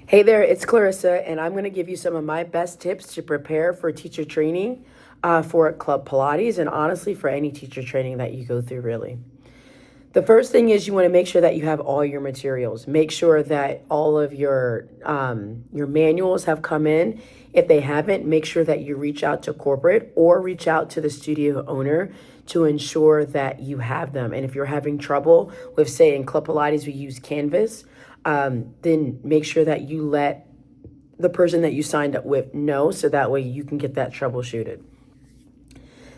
Hey there, it's Clarissa, and I'm going to give you some of my best tips to prepare for teacher training for Club Pilates, and honestly, for any teacher training that you go through, really. The first thing is you want to make sure that you have all your materials. Make sure that all of your manuals have come in. If they haven't, make sure that you reach out to corporate or reach out to the studio owner to ensure that you have them. And if you're having trouble with, say, in Club Pilates, we use Canvas, then make sure that you let the person that you signed up with know so that way you can get that troubleshooted.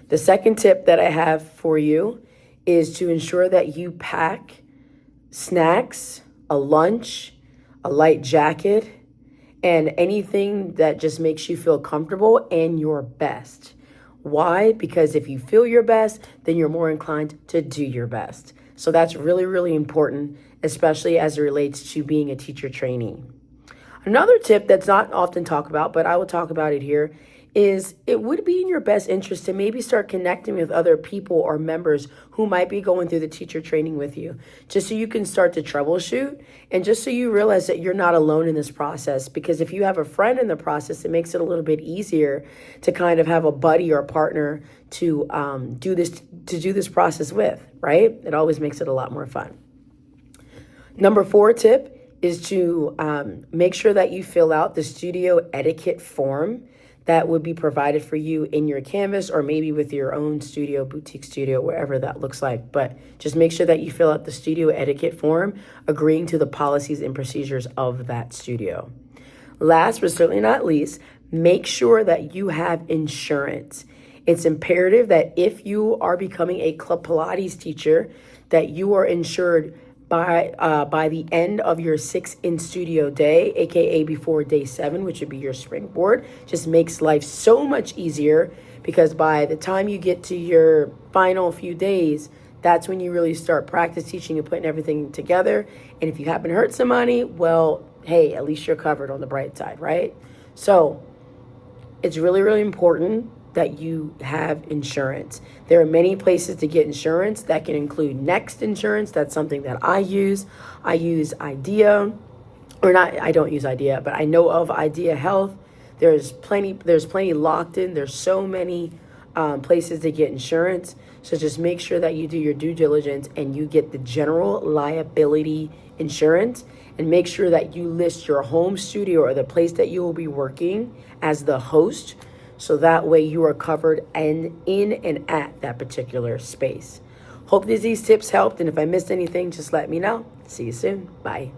The second tip that I have for you is to ensure that you pack snacks, a lunch, a light jacket, and anything that just makes you feel comfortable and your best. Why? Because if you feel your best, then you're more inclined to do your best. So that's really, really important, especially as it relates to being a teacher trainee. Another tip that's not often talked about, but I will talk about it here, is it would be in your best interest to maybe start connecting with other people or members who might be going through the teacher training with you, just so you can start to troubleshoot and just so you realize that you're not alone in this process. Because if you have a friend in the process, it makes it a little bit easier to kind of have a buddy or a partner to do this process with, right? It always makes it a lot more fun. Number 4 tip is to make sure that you fill out the studio etiquette form that would be provided for you in your Canvas or maybe with your own studio, boutique studio, wherever that looks like. But just make sure that you fill out the studio etiquette form, agreeing to the policies and procedures of that studio. Last but certainly not least, make sure that you have insurance. It's imperative that if you are becoming a Club Pilates teacher, that you are insured by the end of your 6 in-studio day, aka before day 7, which would be your springboard. Just makes life so much easier, because by the time you get to your final few days, that's when you really start practice teaching and putting everything together. And if you happen to hurt somebody, well, hey, at least you're covered on the bright side, right? So it's really, really important that you have insurance. There are many places to get insurance. That can include Next Insurance. That's something that I use. I use Idea, or not, I don't use Idea, but I know of Idea Health. There's plenty locked in. There's so many places to get insurance. So just make sure that you do your due diligence and you get the general liability insurance, and make sure that you list your home studio or the place that you will be working as the host. So that way you are covered and in and at that particular space. Hope these tips helped. And if I missed anything, just let me know. See you soon. Bye.